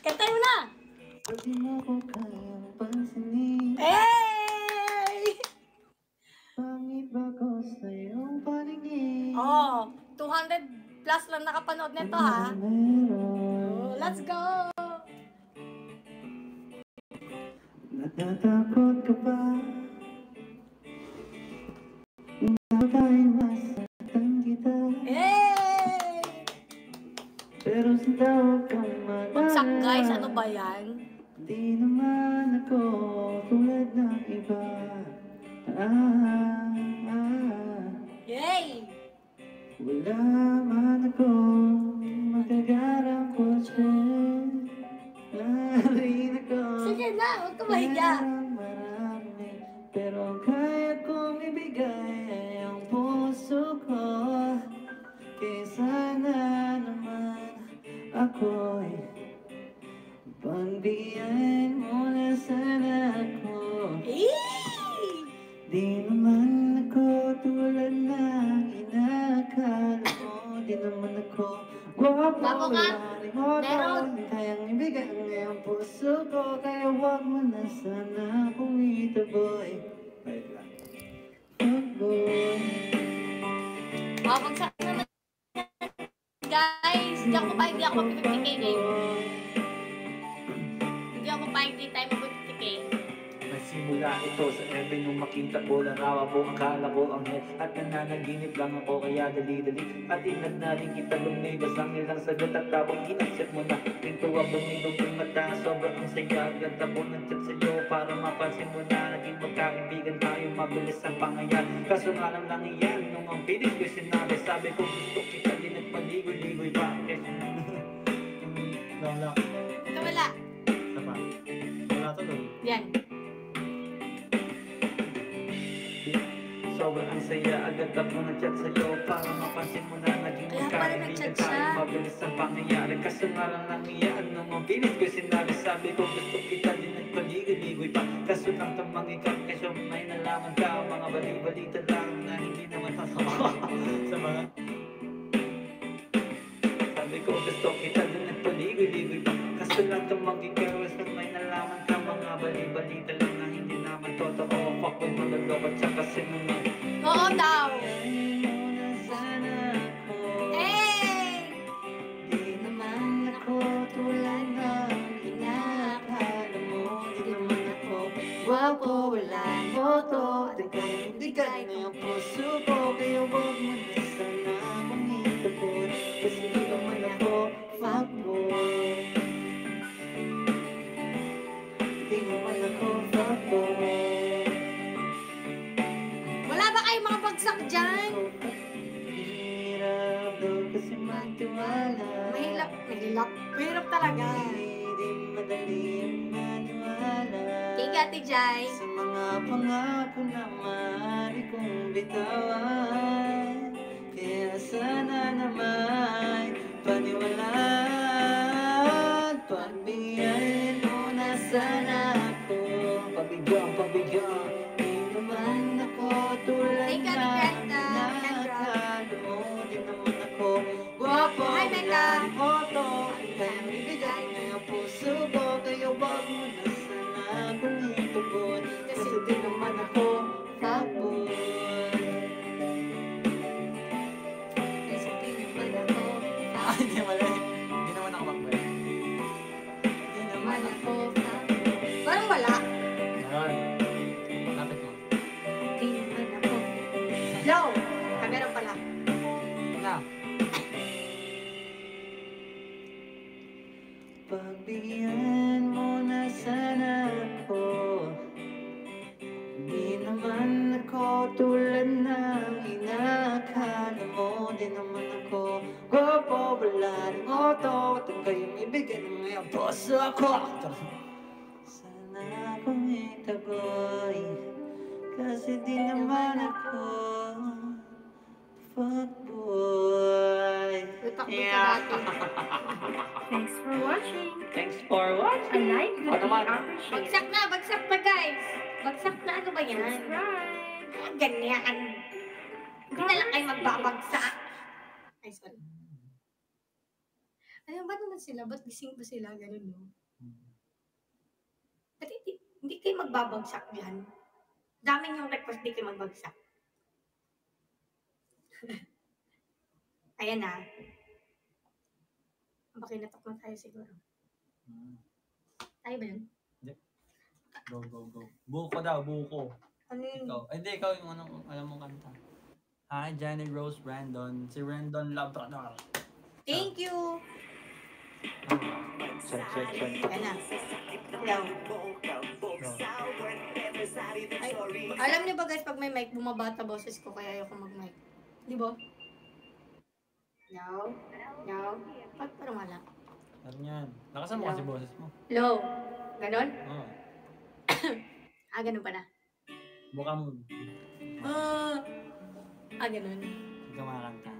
Kantay mo na! Pwede mo ko kayang pansinin. Hey! Pangit ba ko sa iyong paningin? Oh, 200 plus lang nakapanood nito ha. Oh, let's go! Natatakot ka ba? Nakaka'y masaktan kita. Hey! Pero sa tawag kang mag-alala. Bagsak guys, ano ba yan? Di naman ako tulad ng iba. Yay! Wala man ako magagarang kotse. Larin ako. Sige na, huwag ka mahiya. Marami, pero ang kaya kong ibigay ay ang puso ko. Kaya sana naman ako'y pagbigyan mo na sana ako. Di naman ako tulad ng inakala mo. Di naman ako guwapo. Bago ka? Meron. Kayang ibigay ngayong puso ko. Kaya wag mo na sana akong itaboy. Wait lang. Fuckboy. Oh, bagsak naman. Guys, hindi ako mag-50k ngayon. Hindi ako pa, hindi tayo mag-50k. Nagsimula ito sa ebe nung makita ko. Larawa ko, akala ko ang head. At nananaginip lang ako kaya dali-dali. At inad na rin kita lumibas ang ilang sagot. At tawag inaccept mo na. Pinto ang lumibog ng mata. Sobrang ang saya. Ganda po ng chat sa'yo para mapansin mo na. Naging magkakaibigan tayo, mabilis ang pangayan. Kaso nga lang iyan. Nung ang pilis ko sinabi, sabi ko gusto kita din at paligoy-ligoy pa. Wala. Ito wala. Sama. Wala tuloy. Yan. Sobrang ang saya, agad ako nag-chat sa'yo para mapansin mo na naging Kaya pala nag-chat siya. Mabilis ang pangyayari, kaso nga lang nangyayaan. Nung ang pilit ko sinabi, sabi ko gusto kita din at paligoy-ligoy pa. Kaso lang tamang ikaw, kaso may nalaman ka. Mga bali-balita lang na hindi naman tasama. Sa mga sabi ko gusto kita din at paligoy-ligoy pa. Kaso lang tamang ikaw, kaso may nalaman ka. Mga bali-balita lang na hindi naman totoo. Fuck with malalokot sa kasi naman. Oo daw. Sana ako. Hey! Di naman ako tulad ng inakala mo. Di naman ako guwapo, wala moto. At ika'y bigay ng puso ko. Kaya wag mo na sana akong itabot. Kasi di naman ako fuckboy. Di naman ako fuckboy. Wala ba kayong mga bagsak dyan? Hirap daw kasi magtiwala. Mahirap. Mahirap talaga. Hindi madali maniwala. Tiga, Tijay. Sa mga pangako na maaari kong bitawan. Kaya sana naman paniwalaan. Pagbigyan mo na sana ako. Pabigyan. Di naman ako tulad Thank you, na Brenda. nakakalo mo. Di naman ako guwapo. Hi, Becca. Photo. Kaya ibigay ngayong puso ko. Kaya wag mo na sana akong itubod. Kasi di naman ako fuckboy. Kasi di naman ako. Hindi naman ako fuckboy. Di naman ako. Parang wala. Lapit mo. Di naman ako. Yo! Meron pala. Na. Pagbigyan mo na sana ako. Di naman ako tulad ng inakala mo. Di naman ako guwapo, wala rin auto. At ang kayong ibigay ng ngayong puso ako. Sana akong itaboy. Kasi di naman ako fuckboy. Thanks for watching. Thanks for watching. A like would be appreciated. Bagsak na guys. Bagsak na, ano ba yan? Subscribe. Ganyan. Hindi na lang kayo magbabagsak. Ay, sorry. Ano ba naman sila? Ba't gising pa sila? Ganun, no? Ba't hindi kayo magbabagsak dyan? Dami yung request, di kayo magbagsak. Ayan na. Bakinatok na tayo siguro. Tayo ba yun? Go, go, go. Buko daw, buko. Ano yun? Ikaw. Ay, hindi, ikaw yung anong alam mong kanta. Hi, Jenny Rose Brandon. Si Brandon Labrador. Thank you! Check. Ayan na. Hello. Ay, alam niyo ba guys, pag may mic, bumabata boses ko, kaya ayoko mag-mic. Di ba? No? No? Parang wala. Ano yan? Lakasan mo kasi boses mo. Hello? Ganon? Oo. Ganon pa na. Buka mo. Ganon. Ikaw makakanta.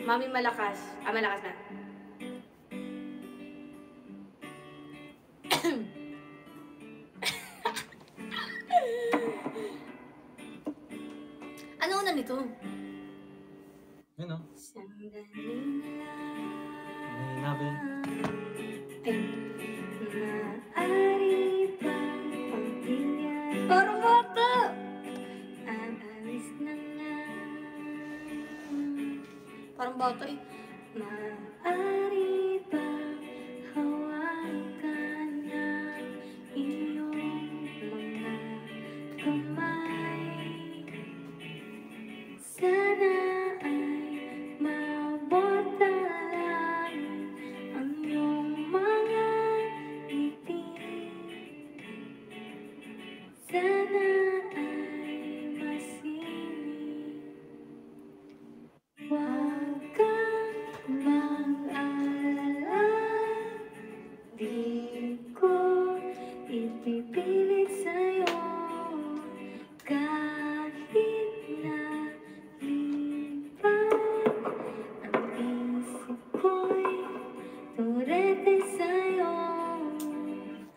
Mami malakas. Malakas na. Ano una nito? Yun o. Sandali May nabi. ay, maaari bang pagpinyan? Parang bata! Aalis na nga. Parang bata eh. Maaari bang hawakan ng iyong mga kamay? Sana ay mabota lang ang iyong mga ngiti. Sana ay masinig. Huwag kang mag-alala, di ko ipipilit sa'yo kahit na lipat ang isip ko'y turete sa'yo.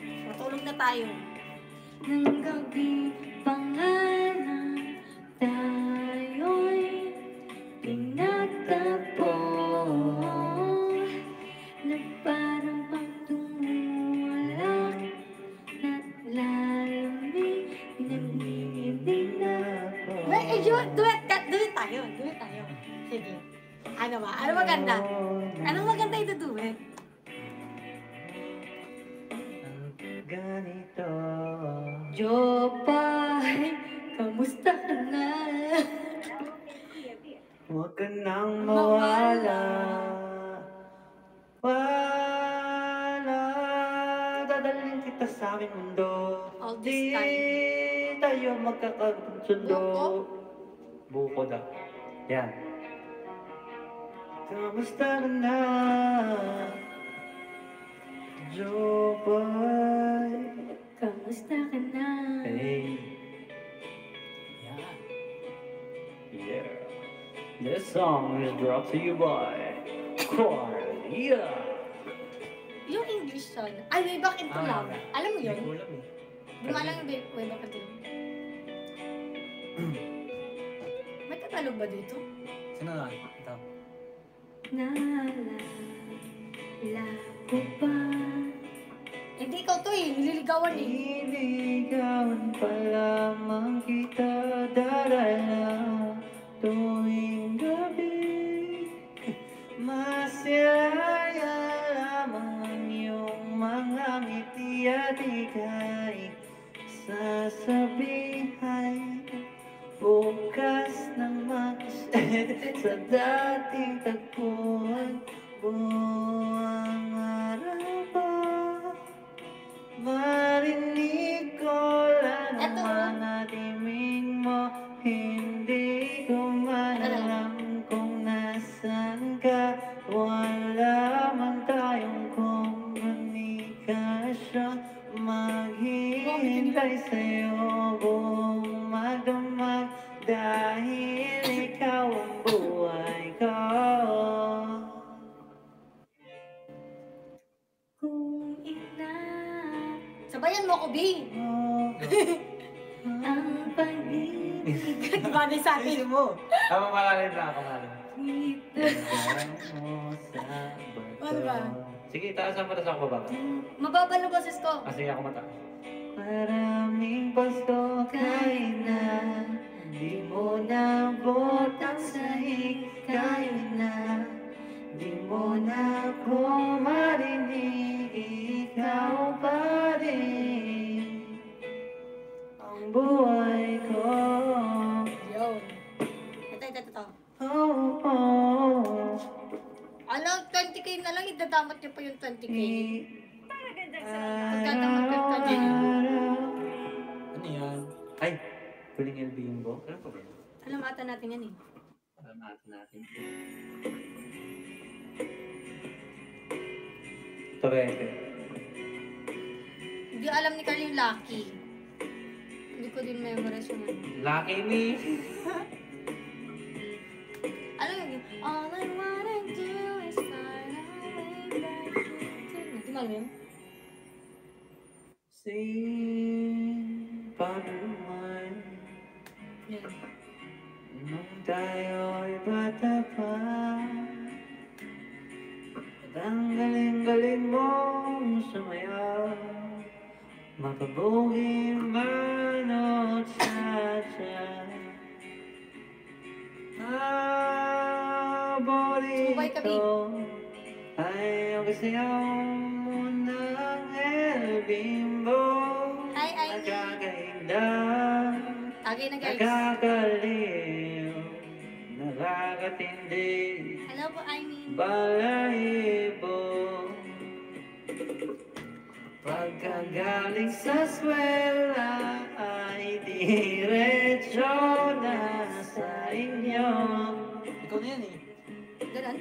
Matulog na tayo. Ng gabi pa nga na tayo'y pinagtagpo na parang pagtumuwalak na lalamig nanginginig na ako. Wait, duet tayo. Sige. Ano ba? Ano maganda? Anong maganda ito duet? Ganito. Jopay, kamusta ka na? Huwag ka nang mawala. Wala. Dadalhin kita sa aming mundo. All this time. Di tayo magkakasundo. Buko? Buko daw. Yan. Kamusta ka na? Jopay. Kamusta ka na? Hey. Yeah. Yeah. This song is brought to you by Quarlia. Yung English song. Ay, way back into love. Alam mo yun? Hindi ko alam eh. Gumalang yung way back into love. May Tagalog ba dito? Sino na? Ito. Naalala ko ba? Hindi ikaw to eh. Nililigawan eh. Iligawan pa lamang kita darala tuwing gabi. Masaya lamang ang iyong mga ngiti at ika'y sasabihan bukas ng makased sa dating tagpuan. Buong araw ba marinig ko lang ang Eto. mga timing mo. Hindi ko man alam kung nasan ka. Wala man tayong komunikasyon. Maghihintay sa'yo buong magdamag dahil ikaw ang buhay ko. Kung ina sabayan mo ko, B. Ang pag-ibig. Bagay sa akin. Ayusin mo. Tama malalim na ako malalim. Dito mo sa Ano ba? bato. Sige, taas ang patas ako baba. Mababa na boses ko. Sige, ako mataas. Maraming pasto kayo na, di mo na botang sahig kayo na, di mo na ko marinig, ikaw pa rin ang buhay ko. Yun. Ito. Oh, oh, Ano, 20k na lang, idadamot niyo pa yung 20k. araw. Ano yan? Ay, huling LB yung bo? Ano pa ba yun? Alam ata natin yan eh. Alam natin. Torete. Hindi alam ni Carl yung Lucky. Hindi ko din memorize yung ano. Lucky me. Ano yun? All I wanna do is find a way back to... Hindi mo alam yun? Sing panuman Yan. nung tayo'y bata pa. At ang galing-galing mong sumayaw, mapabugi man o tsa-tsa. Sumubay ka, babe. Ay, ang kasayaw mo ng El Bimbo. Hi, Ivy. Nakakainda, Tagay na guys. nakakaliw, nakakatindi, Hello po, Ivy. balahibo. Pagkagaling sa swela ay diretso na sa inyo. Ikaw na yan eh. Ganun?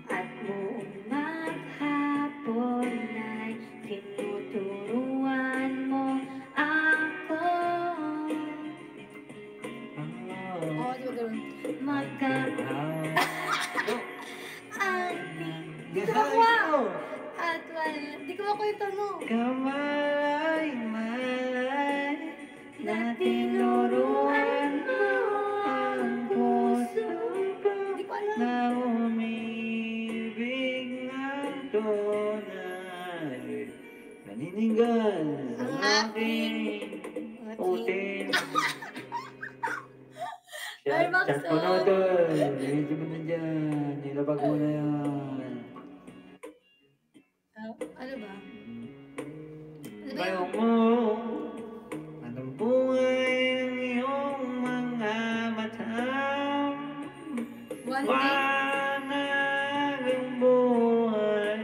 At buong maghapon ay tinuturuan mo ako. Oo, di ba ganun? Di ko makuha. At wala. Di ko makuha yung tono. Kamalay-malay na tinuruan mo ang puso ko Di ko alam. na umibig ng tunay. Naninigan Ang sa aking utin. Ay, Maxo. Chat mo na tol. Medyo mo na dyan. Nilabag mo na yan. Ano ba? Ano ba yun? Bayong mo, anong buhay ng iyong mga mata? One day. Wanag ang buhay,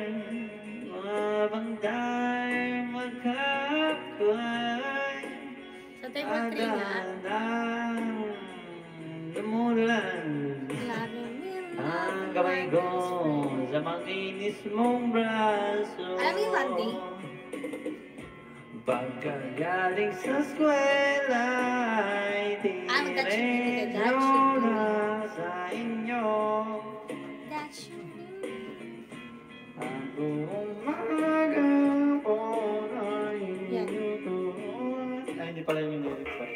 mabang tayo magkakway. Sa table 3 nga. Adadang lumulan ang kamay ko sa makinis mong braso. Alam mo yung one day? Pagkagaling sa eskwela ay mag-Dutch yun, diretso mag-Dutch. na sa inyo. That's you. Ang buong umaga po ay Yan. inutuon. Ay, hindi pala yung lyrics. Sorry.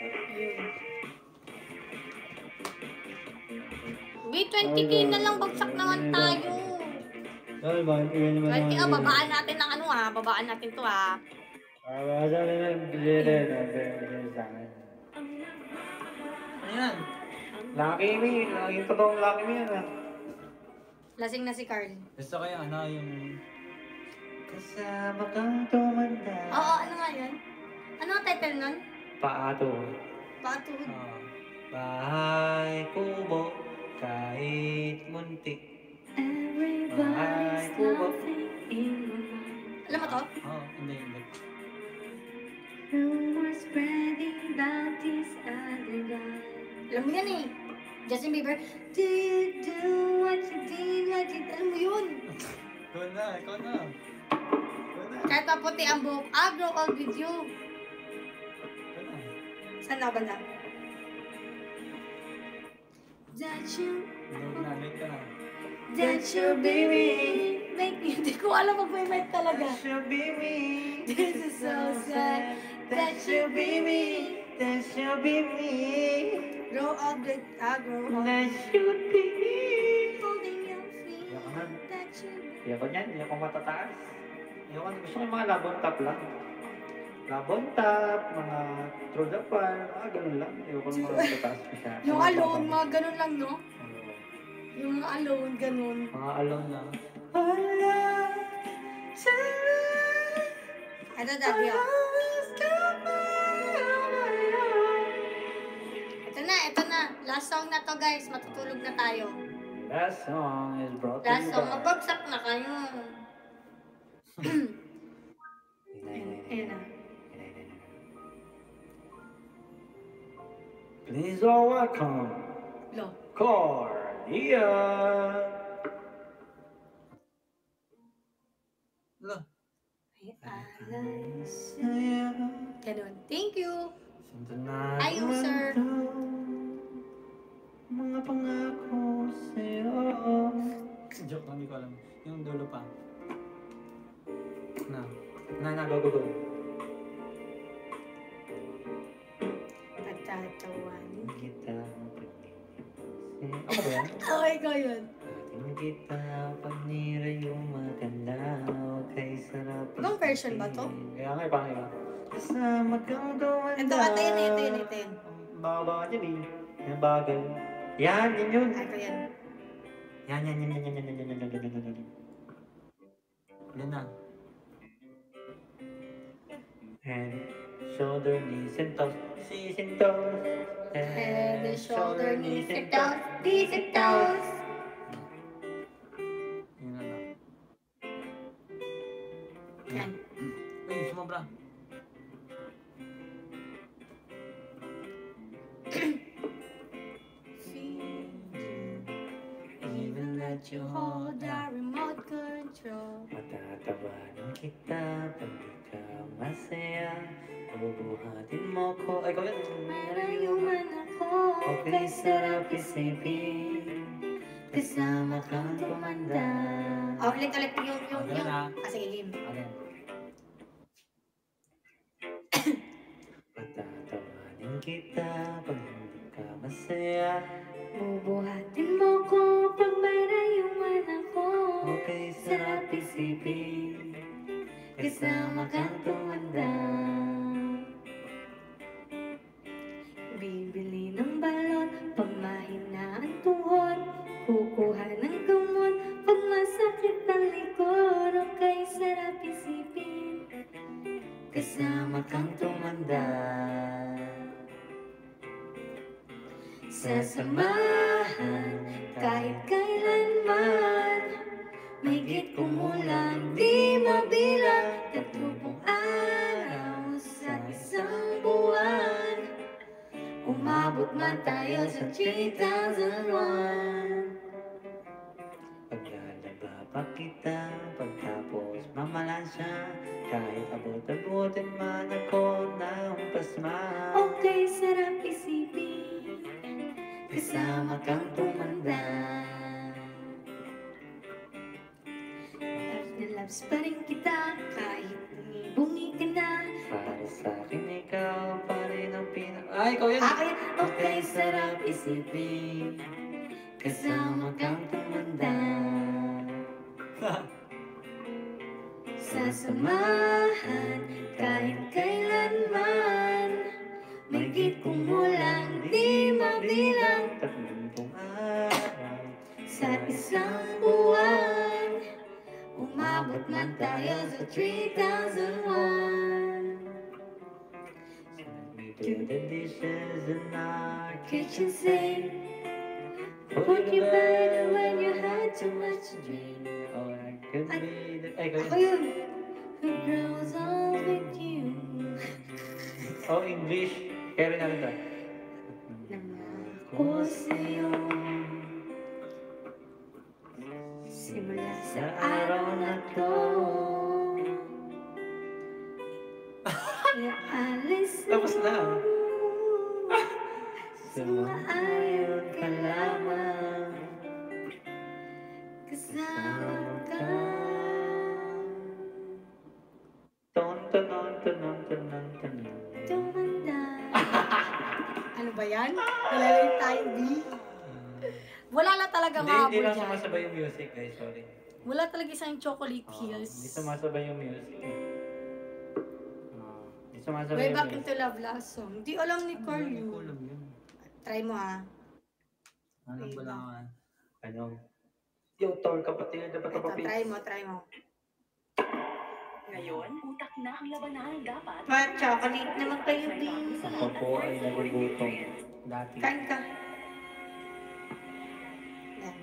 Wait, 20k na lang. Bagsak naman tayo. Sorry ba? Iwan naman 20k, babaan natin ng ano ha. Babaan natin to ha. Sabi na yung bilhin sa akin. Ano yan? Lucky me. Yung totoong lucky me yan ah. Lasing na si Carl. Gusto ko yung ano, yung... Kasama kang tumanda. Oo, ano nga yun? Ano ang title nun? Paato. Patuhod. Bahay kubo, kahit muntik. Everybody's kubo. laughing in my mind. Alam mo to? Oo, hindi. Rumors spreading about this other guy. Alam mo yan eh. Justin Bieber. Do you do what you did, what you did? Alam mo yun? Ikaw na. Ikaw na. Kahit maputi ang buhok, I'll grow old with you. Ikaw na. Saan na ba na? That you, Late ka na. that you baby. Make me, hindi ko alam mag-wait talaga. That should be me. This is so sad. That should be me. That should be me. Grow old with, I'll grow old. That should be me. Holding Ayoko niyan, ayoko matataas. Ayoko, gusto ko yung mga labon top lang. Labon top, mga through the fire, mga ganun lang. Ayoko ng mga matataas masyado. Yung alone, mga ganun lang, no? Oo. Yung alone, ganun. Mga alone lang. Ito, daddy, oh. Ito na. Last song na to, guys. Matutulog na tayo. Last song is brought to Last you song, by... magbagsak na kayo. Ayan na. Please all welcome, Lo. Cordia. Lo. Ay, alay ganun. Thank you. Ayaw, sir. Mga pangako sa'yo. Joke lang, hindi ko alam. Yung dulo pa. Go, go, go. Patatawanin. Kita ako ba yan? Oh, ikaw yun. Ating kita panira yung maganda. Okay, sarap. Ibang version ba to? Kaya nga, pangay ba? Kasama kang dumanda. Ito, ito yun. Baba ka dyan eh. Yung bagal. Yan yun. Ito yan. Yan. Yan na. Head, shoulder, knees, and toes. Knees and toes. Head and shoulder, knees and toes. Knees and toes. Yun na lang. Yan. Uy, sumobra. Even let you Hold the remote control. Matatawanan kita pag di ka masaya. Mabubuhatin mo ko. Ay, ikaw yan. Marayuman ako. Okay, sarap isipin. Kasama kang tumanda. Oh, ulit yung. Ayan na. Sige, game. Again. Matatawanin kita pag hindi ka masaya. Bubuhatin mo ko pag marayuman ako. Okay, sarap isipin. Kasama kang tumanda. Bibili ng balon pag mahina ang tuhod. Kukuha ng gamot pag masakit ang likod. Okay, sarap isipin. Kasama kang tumanda. Sasamahan kahit kailanman. Mahigit kumulang di mabilang. 30 araw sa isang buwan. Umabot man tayo sa 3001. Paglalaba pa kita, pagtapos mamalansya. Kahit abot-abutin man ako ng pasma. Okay, sarap isipin. Kasama kang tumanda. Loves na loves pa rin kita kahit bungi ka na. Para sa akin ikaw pa rin ang Ay, ikaw yan! Kaya okay, sarap isipin. Kasama kang tumanda. Sasamahan kahit kailanman. Mahigit kumulang di mabilang. 30 araw Sa isang buwan. Umabot man tayo sa 3001. We do the dishes in our Kitchen sink. Put you bed when you had too much to drink. Or I could be the... Ay, ikaw Ako yan. yun. Who grows old with you. Oh, English. Kaya rin natin ito. Nangako sa'yo. Simula sa araw na to. Iaalis Tapos na. Sumaayon ka lamang. Kasama ka. Tumanda. Ano ba yan? Wala lang tayo, B. Wala lang talaga Hindi lang dyan. sumasabay yung music, guys. Sorry. Wala talaga isang chocolate Hindi hills. sumasabay yung music. Hindi sumasabay Way yung back music. into love last song. Di alam ni Carl Hindi yun. ko alam yun. Try mo ha. Alam ko lang ah. Ano? Yung tol kapatid, dapat Ito, kapatid. try mo. Ngayon, utak na ang labanan dapat. Chocolate naman kayo, babe. Ako po ay nagugutom. Dati. Kain ka. Yan.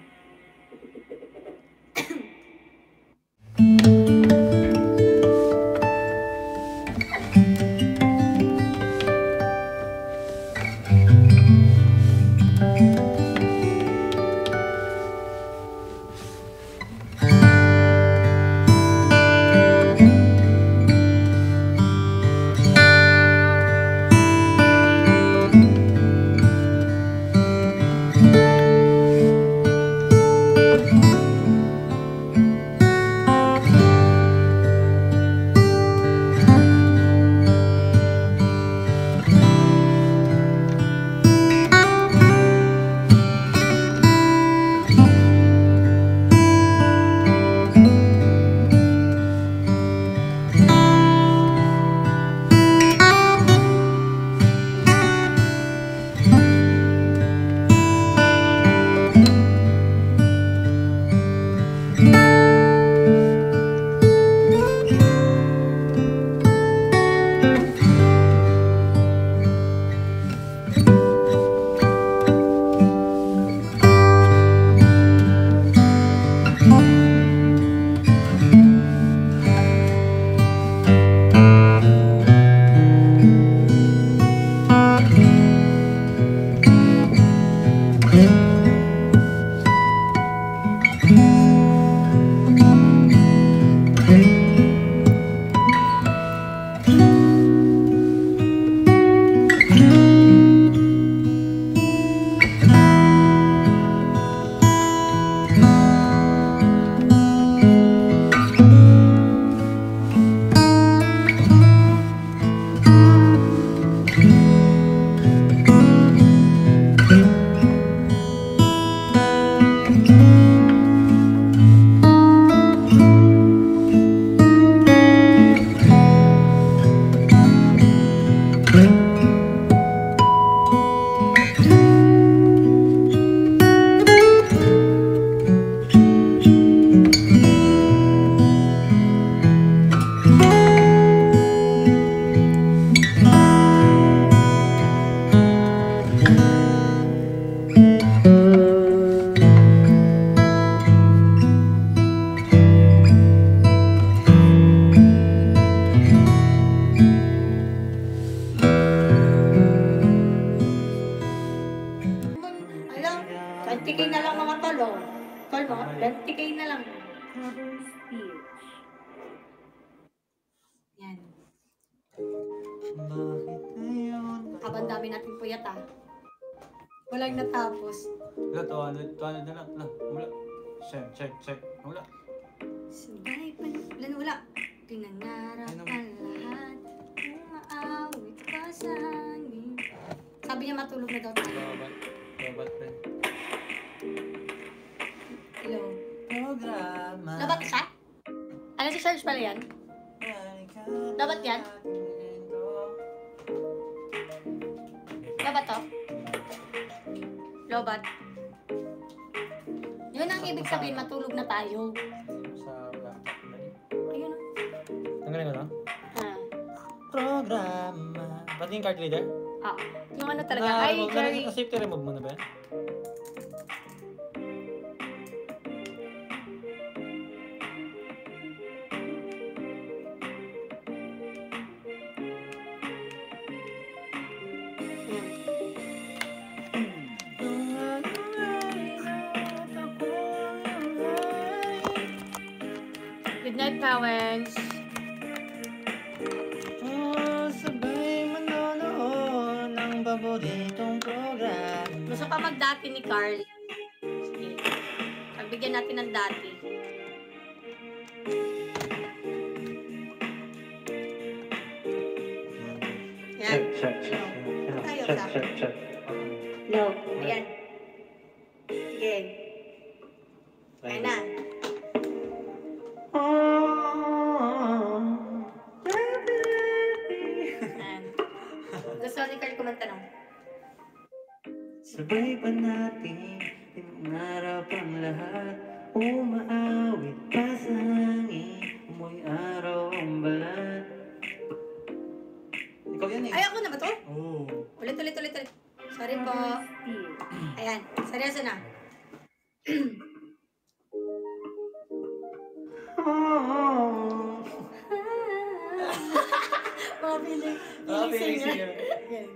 Alam, 20k na lang mga tol, oh. Tol mo, 20k na lang. Cover speech. Yan. Bakit ngayon? Habang dami natin puyat, ah. Walang natapos. Wala, 200 na lang. Wala. Check. Wala. Sabay pa, wala. Pinangarap Ano? ang lahat. Umaawit pa sa hangin. Sabi niya matulog na daw tayo. Lobat friend. Hello. Programa. Dapat siya? Ano si Charles pala yan? Dapat yan? Lobat to? Lobat. Yun ang ibig sabihin, matulog na tayo. Sa laptop. Ayun o. Tanggalin ko na? Ah. Programa. Pati yung card reader? Ah. Yung ano talaga. Ay, Jerry. Safety remove mo na ba yan? Good night, Pawens. Sabay manonood ng paboritong program. Gusto pa magdati ni Carl. Sige. Pagbigyan natin ng dati. Yan. Check. No. Ayan. Sige. Ayan na. sabay pa natin pinangarap ang lahat. Umaawit pa sa hangin, amoy araw ang balat. Ikaw yan eh. Ay, ako na ba to? Oo. Ulit. Sorry po. Ayan, seryoso na. Mga feeling singer. Ayan.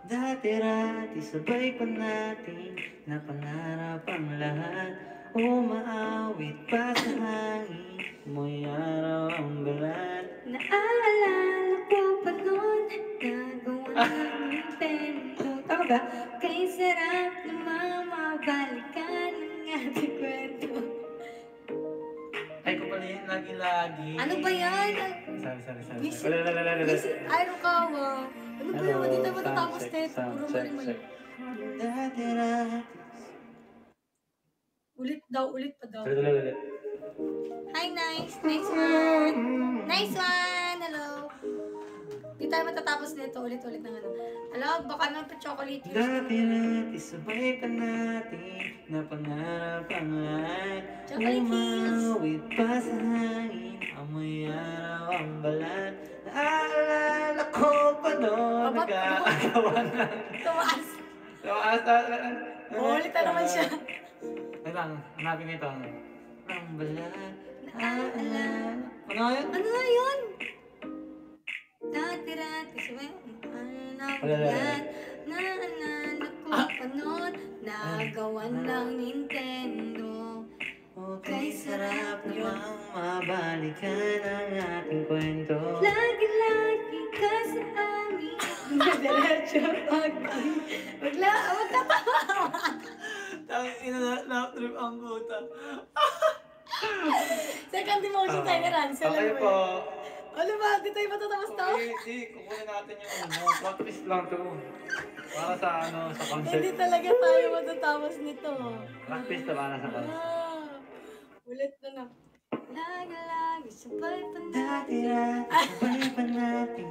Dati-rati sabay pa natin napangarap ang lahat. Umaawit pa sa hangin, amoy araw ang balat. Naalala ko pa noon, nagawa ng Nintendo. Tama ba? Kay sarap na mamabalikan ng ating kwento. Ay ko pala yun, lagi-lagi. Ano ba yan? Sorry. Busy. Wala. Busy. Ayaw ka, wow. Ano ba yan? Hindi tayo matatapos nito. Sound Puro check. mali-mali. Dati-rati. Ulit pa daw. Ulit. Hi, nice. Nice one. Nice one. Hello. Hindi tayo matatapos nito. Ulit ng ano. Hello, baka naman pa chocolate juice. Dati-rati sabay pa natin napangarap ang lahat. Chocolate hills. Umawit pa sa hangin, amoy araw ang balat. Naalala ko pa noon, Aba, nagkakawa na. Tumaas. Ulit na naman siya. Wait lang, hanapin ito. Ang balat, naalala. Ano yun? Ano nga yun? Dati-rati sabay. Naalala ko pa noon. Nagawan ng Nintendo. Okay, sarap namang mabalikan ang ating kwento. Lagi-lagi ka sa amin. Diretso pag-amin. Magtatawa. Tangina na trip ang puta. Second emotion tayo ni Ransel. Okay po. Ano ba? Di tayo matatapos to? Hindi, kukunin natin yung practice lang to. Para sa sa Hindi talaga tayo matatapos nito. Practice na para sa concept. Ulit na. Lagi-lagi sabay pa Dati-rati, sabay pa natin.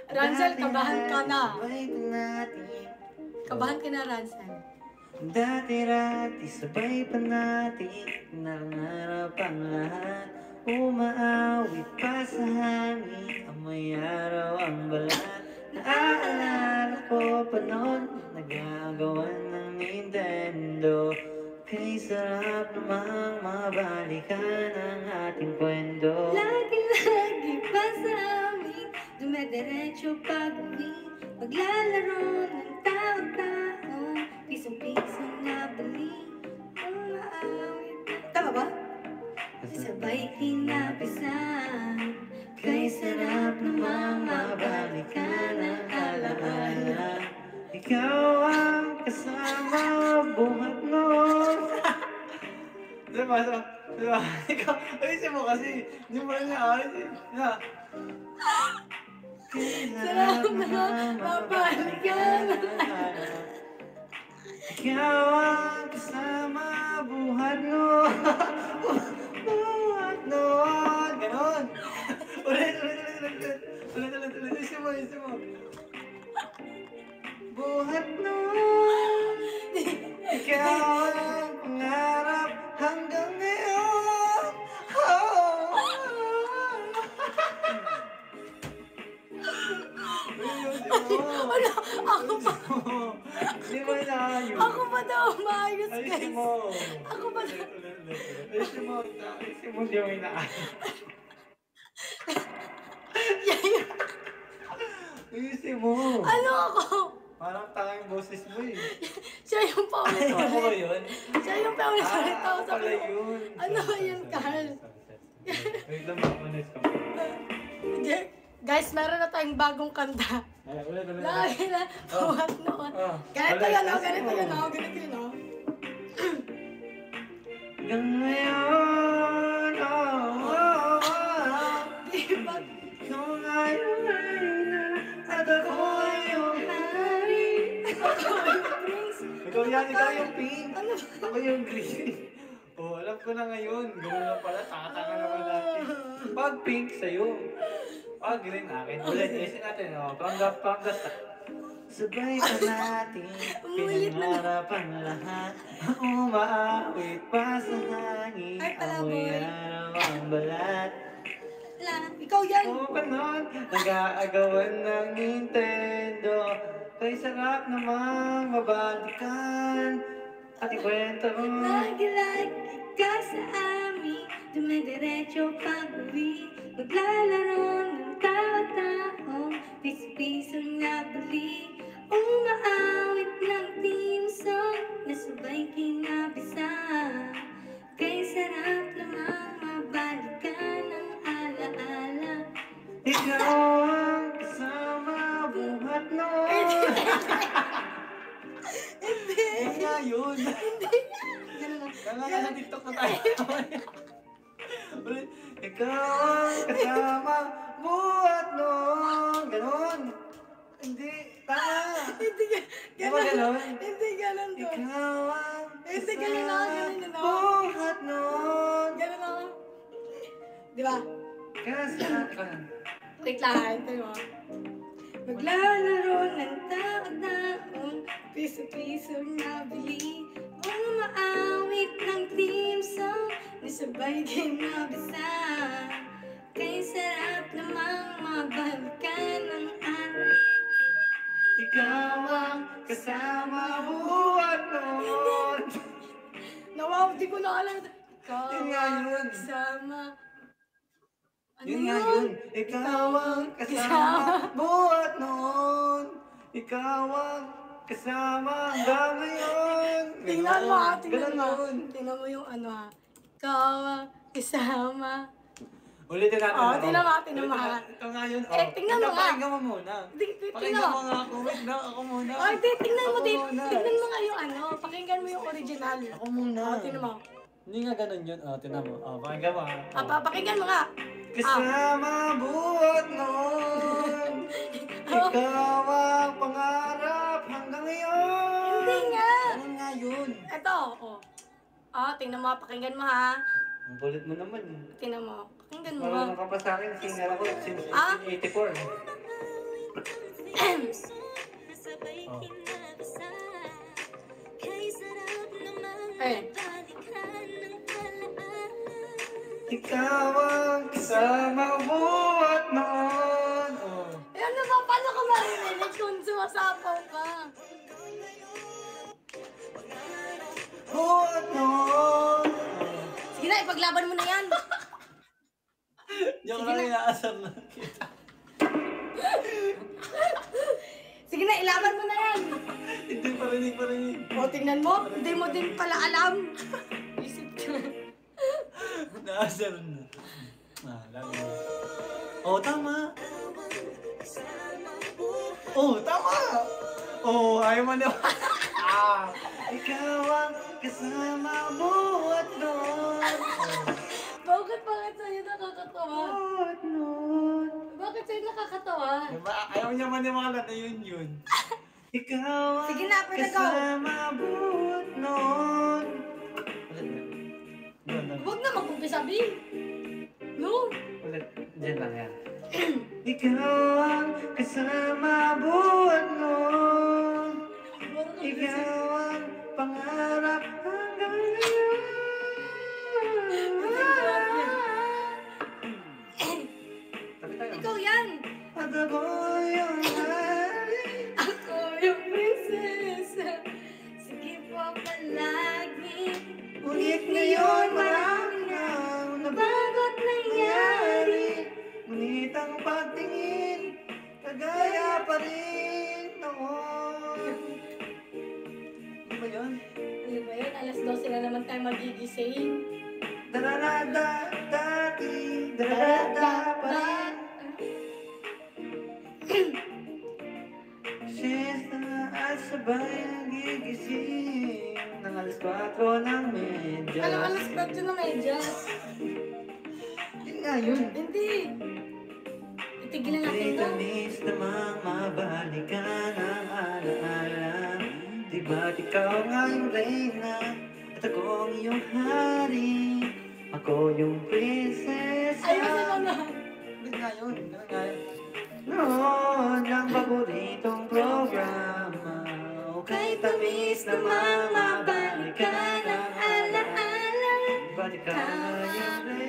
Ransel, kabahan ka na. Sabay pa natin. Kabahan ka na, Ransel. Dati-rati, sabay pa natin. Nangarap ang lahat. Umaawit pa sa hangin, amoy araw ang balat. Naalala ko pa noon, nagagawan ng Nintendo. Kay sarap namang mabalikan ang ating kwento. Lagi-lagi pa sa amin. Dumediretso pag-uwi. Maglalaro ng tao-tao. Pisong-piso na bali. Umaawit. Tama ba? Sabay kinapisan. Kay sarap namang mabalikan ang alaala. Ikaw ang kasama buhat noon. Diba? Ikaw, ayusin mo kasi. Hindi mo rin naayos eh. Na. Sarap na mabalikan ang alaala. Ikaw ang kasama buhat noon. Buhat noon. Ganon. Ulit. Ayusin mo. Buhat noon. Ikaw ang pangarap hanggang ngayon. Ano? Ako pa. Hindi mo inaayos. Ako pa daw maayos, Ayusin guys. mo. Ako pa daw. Ayusin mo. Hindi mo inaayos. Ayusin mo. Ano ako? Parang tanging boses mo eh. Siya yung Ako ba paulit-ulit. yun? Siya yung paulit-ulit. Ako Sabi pala ko, yun. ano ba yun, Carl? Wait lang, makamanit ka. Guys, meron na tayong bagong kanta. Ulit. Lagi na, buhat noon. Ganito Ulit, yun, oh, ayusin ganito mo. yun, oh, ganito yun, oh. Hanggang ngayon, Di ba? ikaw ngayon at ako ay yung hari. Ikaw yung pink. Ano ba? Ako yung green. Oh, alam ko na ngayon. Gano'n lang pala, taka naman natin. Pag pink, sa'yo. Pag green, akin. Ulit, ayusin natin. Oh, panggas. Sabay pa natin pinangarap ang lahat. Umaawit pa sa hangin, Ay, pala, amoy boy. araw ang balat. Ikaw yan. O ganon, nag-aagawan ng Nintendo. Kay sarap namang mabalikan at ikwento. Lagi-lagi ka sa amin, dumidiretso pag-uwi. Maglalaro ng tao-tao, piso-pisong nabili. Umaawit ng team song, nasabay kinabisa. Kay sarap namang mabalikan ng alaala. Ikaw ang kasama buhat noon. Yun nga yun. Ganun lang. Kaya nga nasa TikTok na tayo. Ulit. Ikaw ang kasama buhat noon. Ganon. Hindi, tama. Hindi Di ba ganon? Hindi ganun to. Ikaw ang Hindi, ganun ako, ganun kasama ako. buhat noon. Ganun ako. Di ba? Kasama. Wait lang, ito mo. Maglalaro ng tao-taong piso-piso nabili. Umaawit ng team song, nasabay kinabisa. Kay sarap namang mabalikan ng araw. Ikaw ang kasama buhat noon. Nawaw, di ko na alam. Ikaw Yun nga ang yun. kasama. Ano Yun nga yun. Ikaw ang kasama buhat noon. Ikaw ang kasama hanggang ngayon. Tingnan mo ha, tingnan Ganun mo. yun. Tingnan mo yung ano ha. Ikaw ang kasama. Ulitin natin. Oh, ako. tingnan mo, tingnan mo, Ulitin ha. natin. Ito nga yun. Eh, tingnan mo nga. Pakinggan mo muna. Tingnan Pakinggan mo. mo nga ako. Wait lang, ako muna. Oh, tingnan mo Ako din. muna. Tingnan mo nga yung ano. Pakinggan mo yung original. Ako muna. Oh, tingnan mo. Hindi nga ganun yun. Tinan mo. Pakinggan mo. Pakinggan mo nga. Kasama buhat noon. Ikaw ang pangarap hanggang ngayon. Hindi nga. Ganun nga yun. Ito, oh. Tingnan mo, pakinggan mo ha. Ang kulit mo naman. Tingnan mo. Pakinggan mo ha. Marunong ka pa sa akin. Singer ako since Ah? 1984. Eh. Ikaw ang kasama buhat noon. Eh, ano ba? Paano ka maririnig kung sumasapaw ka? Buhat noon. Sige na, ipaglaban mo na yan. Yung lang inaasar lang kita. Sige na, ilaban mo na yan. Hindi parinig. O, tingnan mo. Hindi mo din pala alam. Isip ka. Naasar na. Lalo. Oh, tama. Ayaw mo na. Ikaw ang kasama buhat noon. Bakit sa'yo nakakatawa? Buhat noon. Bakit sa'yo nakakatawa? Diba? Ayaw niya maniwala na yun. Ikaw ang Sige na, pwede go. kasama buhat noon. Huwag na mag-umpisa, B. No. Ulit, dyan lang yan. Ikaw ang kasama buhat noon. Ikaw ang pangarap hanggang ngayon. Ikaw yan. At ako yung hari. Ako yung prinsesa. Sige po palagi. Ngunit ngayon marami na Bagot nangyari. Ngunit ang pagtingin kagaya pa rin noon. Ano ba yun? Ano ba yun? Alas 12 na naman tayo magigising. Dararada dati, dararada pa rin. Siesta at sabay nagigising ng alas 4 ng medyas. Alam, alas 4 na medyas. Yun nga yun. Hindi. Itigilan natin to. Tamis namang mabalikan ang alaala. Di ba't ikaw nga yung reyna at ako ang iyong hari. Ako yung prinsesa. Ayusin mo na. Ulit nga yun. Ganun nga yun. Noon ang paboritong program. tamis na mamabalikan ang alaala. Balikan na yung